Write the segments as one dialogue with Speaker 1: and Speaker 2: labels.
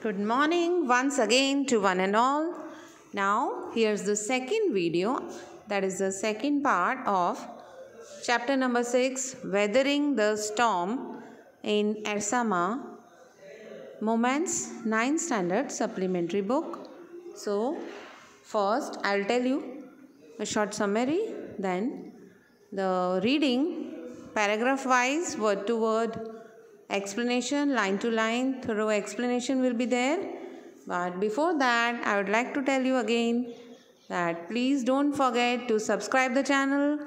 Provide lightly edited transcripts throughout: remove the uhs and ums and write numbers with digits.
Speaker 1: Good morning once again to one and all. Now here's the second video, that is the second part of chapter number 6, Weathering the Storm in Ersama Moments 9th Standard Supplementary Book. So first I'll tell you a short summary, then the reading paragraph wise, word to word, explanation, line to line, thorough explanation will be there. But before that, I would like to tell you again that please don't forget to subscribe the channel,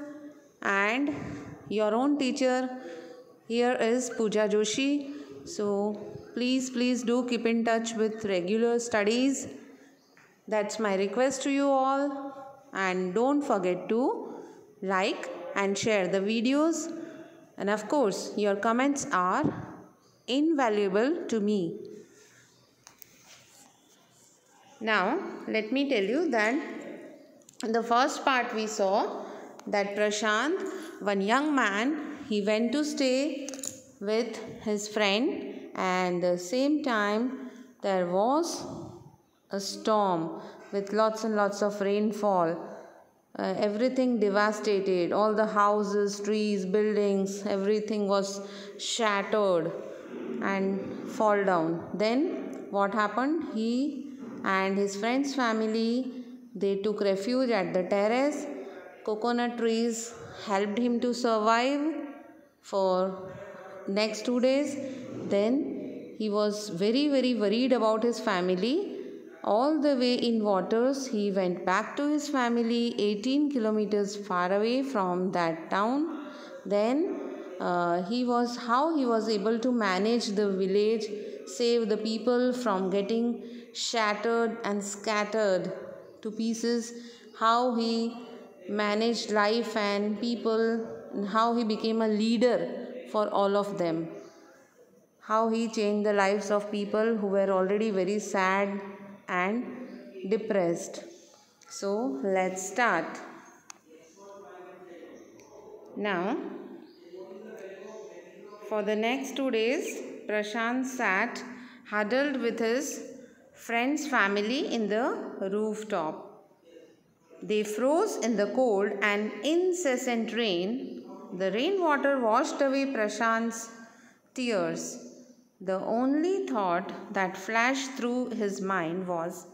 Speaker 1: and your own teacher here is Pooja Joshi. So please do keep in touch with regular studies. That's my request to you all, and don't forget to like and share the videos, and of course your comments are invaluable to me. Now let me tell you that in the first part we saw that Prashant, one young man, he went to stay with his friend, and at the same time there was a storm with lots and lots of rainfall. Everything devastated, all the houses, trees, buildings, everything was shattered and fall down. Then what happened? He and his friend's family, they took refuge at the terrace. Coconut trees helped him to survive for next 2 days. Then he was very worried about his family. All the way in waters, he went back to his family 18 kilometers far away from that town. Then he was able to manage the village, save the people from getting shattered and scattered to pieces, how he managed life and people, and how he became a leader for all of them, how he changed the lives of people who were already very sad and depressed. So let's start. Now, for the next 2 days, Prashant sat huddled with his friend's family in the rooftop. They froze in the cold and incessant rain. The rainwater washed away Prashant's tears. The only thought that flashed through his mind was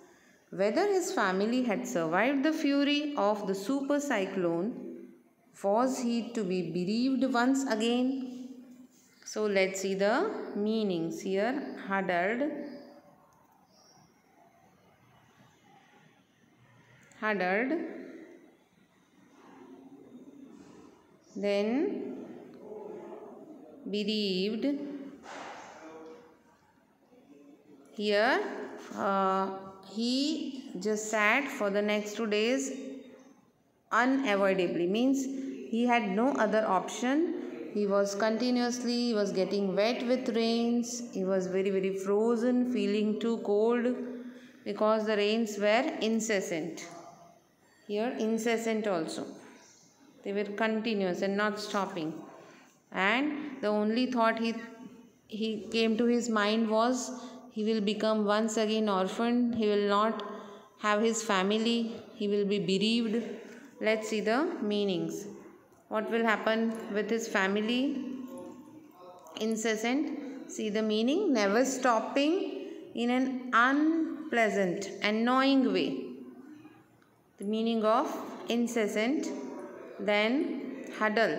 Speaker 1: whether his family had survived the fury of the super cyclone. Was he to be bereaved once again? So let's see the meanings here. Huddled, then bereaved. Here he just sat for the next 2 days unavoidably, means he had no other option. He was getting wet with rains. He was very frozen, feeling too cold because the rains were incessant. Here incessant also, they were continuous and not stopping, and the only thought he came to his mind was he will become once again orphan. He will not have his family. He will be bereaved. Let's see the meanings. What will happen with his family? Incessant. See the meaning. Never stopping in an unpleasant, annoying way. The meaning of incessant. Then huddle,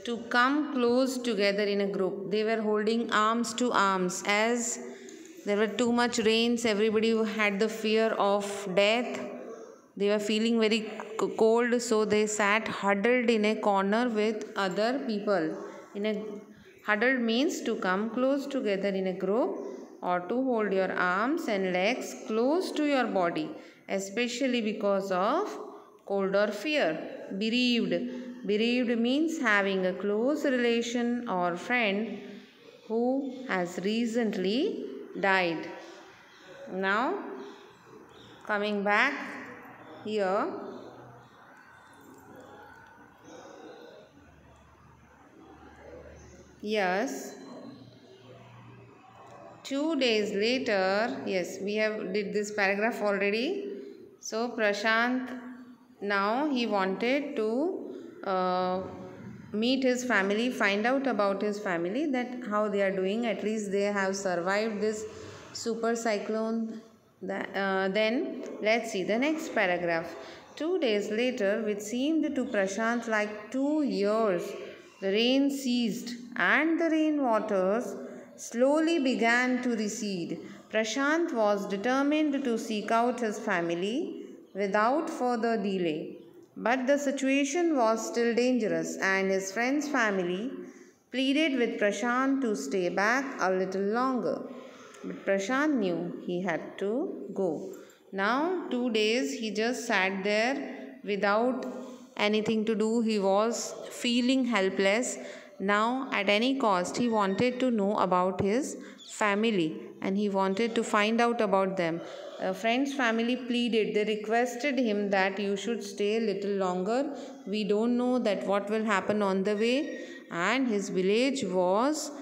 Speaker 1: to come close together in a group. They were holding arms to arms as there were too much rains. Everybody had the fear of death. They were feeling very cold, so they sat huddled in a corner with other people. Huddled means to come close together in a group, or to hold your arms and legs close to your body, especially because of cold or fear. Bereaved means having a close relation or friend who has recently died. Now, coming back here, yes, 2 days later, yes, we have did this paragraph already. So Prashant, now he wanted to meet his family, find out about his family, that how they are doing. At least they have survived this super cyclone. Then let's see the next paragraph. 2 days later, which seemed to Prashant like 2 years, the rain ceased and the rain waters slowly began to recede. Prashant was determined to seek out his family without further delay. But the situation was still dangerous, and his friend's family pleaded with Prashant to stay back a little longer. But Prashant knew he had to go. Now, 2 days he just sat there without anything to do. He was feeling helpless. Now, at any cost, he wanted to know about his family and he wanted to find out about them. A friend's family pleaded, they requested him that you should stay a little longer. We don't know that what will happen on the way. And his village was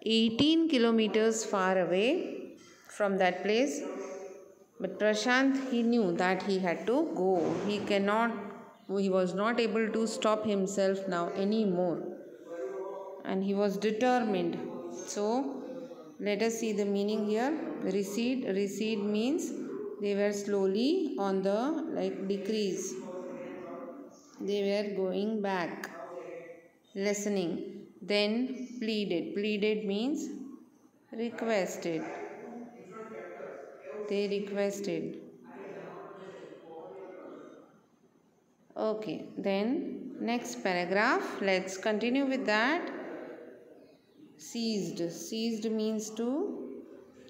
Speaker 1: 18 kilometers far away from that place. But Prashant, he knew that he had to go. He was not able to stop himself now anymore. And he was determined. So, let us see the meaning here. Recede. Recede means they were slowly on the decrease. They were going back. Listening. Then pleaded. Pleaded means requested. They requested. Okay. Then next paragraph. Let's continue with that. Ceased. Ceased means to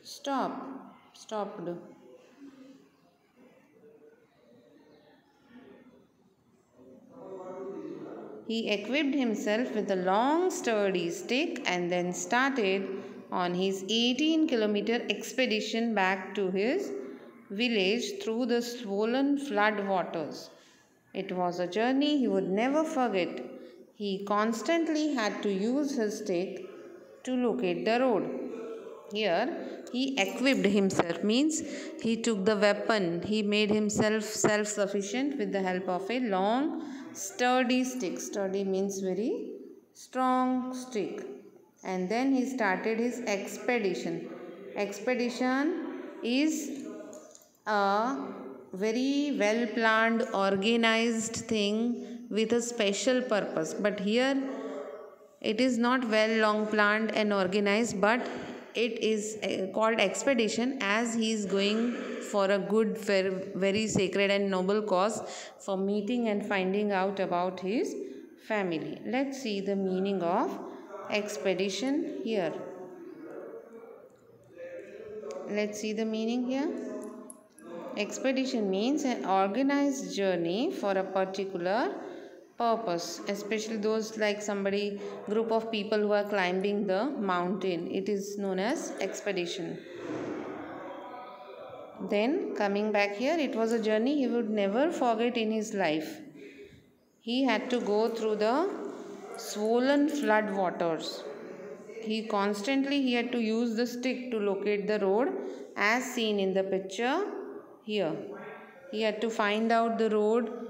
Speaker 1: stop. Stopped. He equipped himself with a long sturdy stick and then started on his 18-kilometer expedition back to his village through the swollen flood waters. It was a journey he would never forget. He constantly had to use his stick to locate the road. Here, he equipped himself, means he took the weapon. He made himself self-sufficient with the help of a long, sturdy stick. Sturdy means very strong stick. And then he started his expedition. Expedition is a very well-planned, organized thing with a special purpose. But here, it is not long planned and organized, but it is called expedition as he is going for a good, very sacred and noble cause for meeting and finding out about his family. Let's see the meaning of expedition here. Let's see the meaning here. Expedition means an organized journey for a particular purpose, especially those group of people who are climbing the mountain. It is known as expedition. Then coming back here, it was a journey he would never forget in his life. He had to go through the swollen flood waters. He had to use the stick to locate the road as seen in the picture here. He had to find out the road,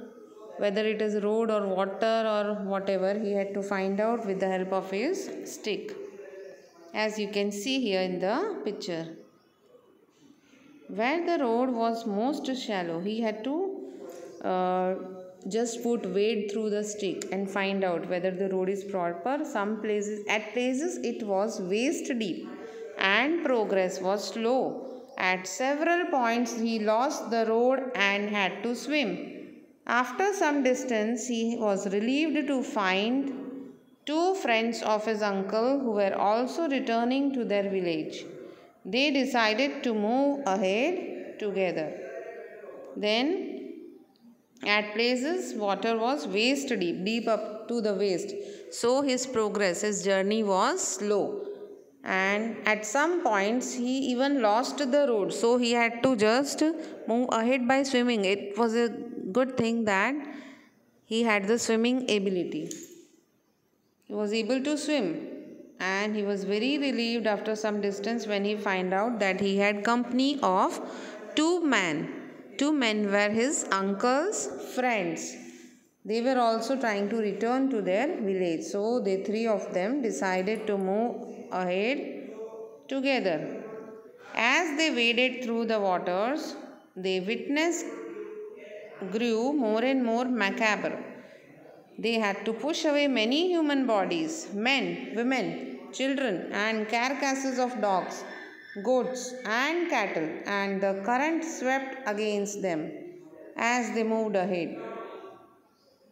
Speaker 1: whether it is road or water or whatever, he had to find out with the help of his stick, as you can see here in the picture. Where the road was most shallow, he had to just wade through the stick and find out whether the road is proper. At places it was waist deep and progress was slow. At several points he lost the road and had to swim. After some distance, he was relieved to find two friends of his uncle who were also returning to their village. They decided to move ahead together. Then, at places, water was waist deep up to the waist. So, his journey was slow. And at some points, he even lost the road. So, he had to just move ahead by swimming. It was a good thing that he had the swimming ability. He was able to swim and he was very relieved after some distance when he found out that he had company of two men. Two men were his uncle's friends. They were also trying to return to their village. So the three of them decided to move ahead together. As they waded through the waters, their witness grew more and more macabre. They had to push away many human bodies, men, women, children, and carcasses of dogs, goats, and cattle, and the current swept against them as they moved ahead.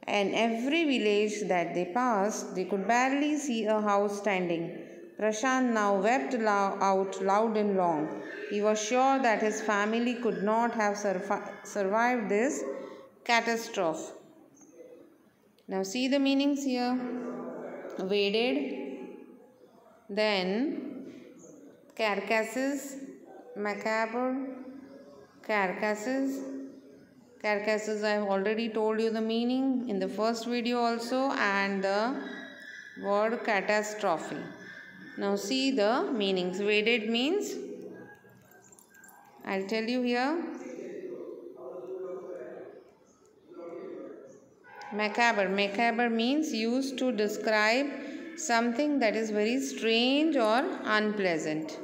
Speaker 1: And every village that they passed, they could barely see a house standing. Prashant now wept out loud and long. He was sure that his family could not have survived this catastrophe. Now see the meanings here. Waded, then carcasses, macabre, carcasses. Carcasses, I have already told you the meaning in the first video also, and the word catastrophe. Now see the meanings. Waded means, I'll tell you here. Macabre. Macabre means used to describe something that is very strange or unpleasant.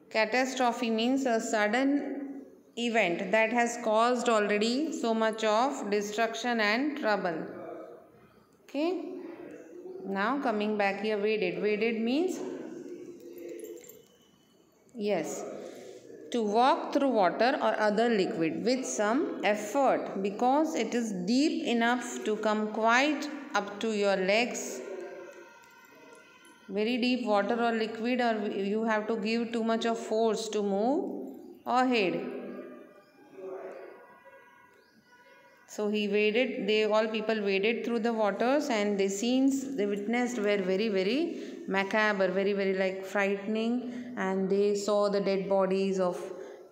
Speaker 1: Catastrophe means a sudden event that has caused already so much of destruction and trouble. Okay. Now coming back here, waded. Waded means, yes, to walk through water or other liquid with some effort because it is deep enough to come quite up to your legs. Very deep water or liquid, or you have to give too much of force to move ahead. So he waded, all people waded through the waters, and the scenes they witnessed were very, very macabre, very, very like frightening, and they saw the dead bodies of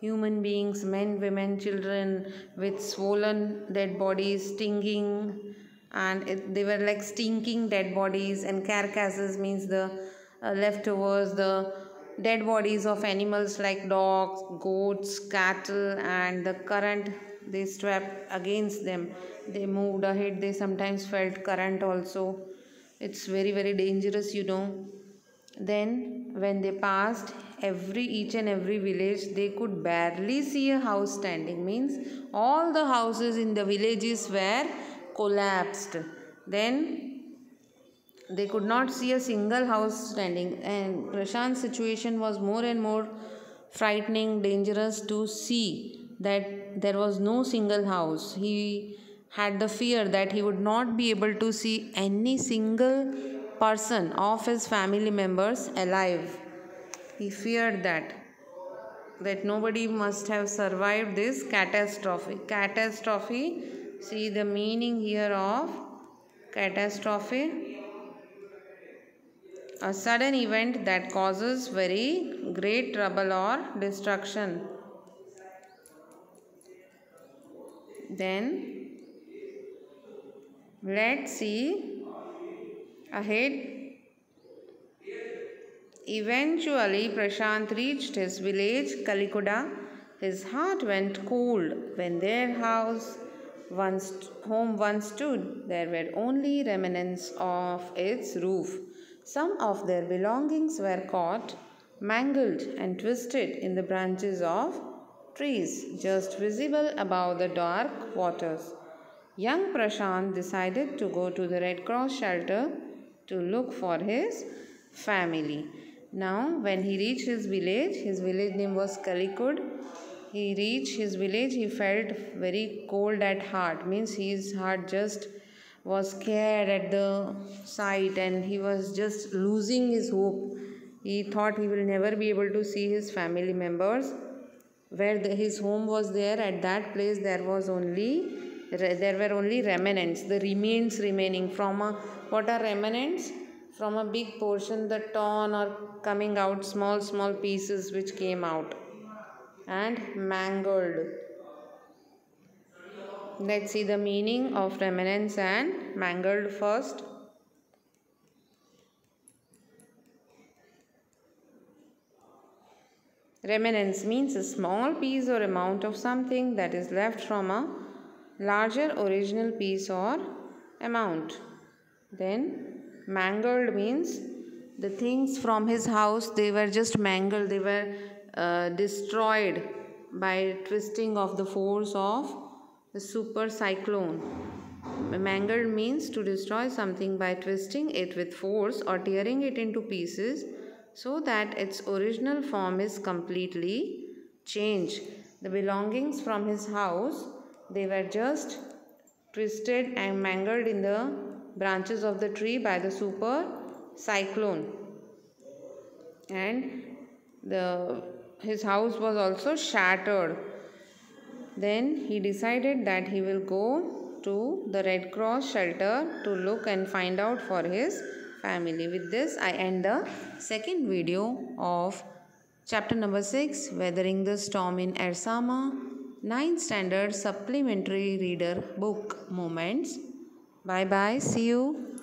Speaker 1: human beings, men, women, children, with swollen dead bodies, stinging, and they were like stinking dead bodies, and carcasses means the leftovers, the dead bodies of animals like dogs, goats, cattle, and the current they swept against them. They moved ahead. They sometimes felt current also. It's very, very dangerous, you know. Then when they passed each and every village, they could barely see a house standing. Means all the houses in the villages were collapsed. Then they could not see a single house standing, and Prashant's situation was more and more frightening, dangerous to see that there was no single house. He had the fear that he would not be able to see any single person of his family members alive. He feared that nobody must have survived this catastrophe. Catastrophe, see the meaning here of catastrophe. A sudden event that causes very great trouble or destruction. Then let's see ahead. Eventually, Prashant reached his village, Kalikuda. His heart went cold when their home once stood. There were only remnants of its roof. Some of their belongings were caught, mangled, and twisted in the branches of trees, just visible above the dark waters. Young Prashant decided to go to the Red Cross shelter to look for his family. Now, when he reached his village name was Kalikud. He reached his village, he felt very cold at heart. Means his heart just was scared at the sight, and he was just losing his hope. He thought he will never be able to see his family members. Where his home was there, at that place there were only remnants, the remains remaining from what are remnants? From a big portion, the torn or coming out small pieces which came out and mangled. Let's see the meaning of remnants and mangled first. Remanence means a small piece or amount of something that is left from a larger original piece or amount. Then mangled means the things from his house, they were just mangled, they were destroyed by twisting of the force of the super cyclone. Mangled means to destroy something by twisting it with force or tearing it into pieces so that its original form is completely changed. The belongings from his house, they were just twisted and mangled in the branches of the tree by the super cyclone, and his house was also shattered. Then he decided that he will go to the Red Cross shelter to look and find out for his family. With this, I end the second video of chapter number 6, Weathering the Storm in Ersama, 9th Standard Supplementary Reader Book Moments. Bye bye. See you.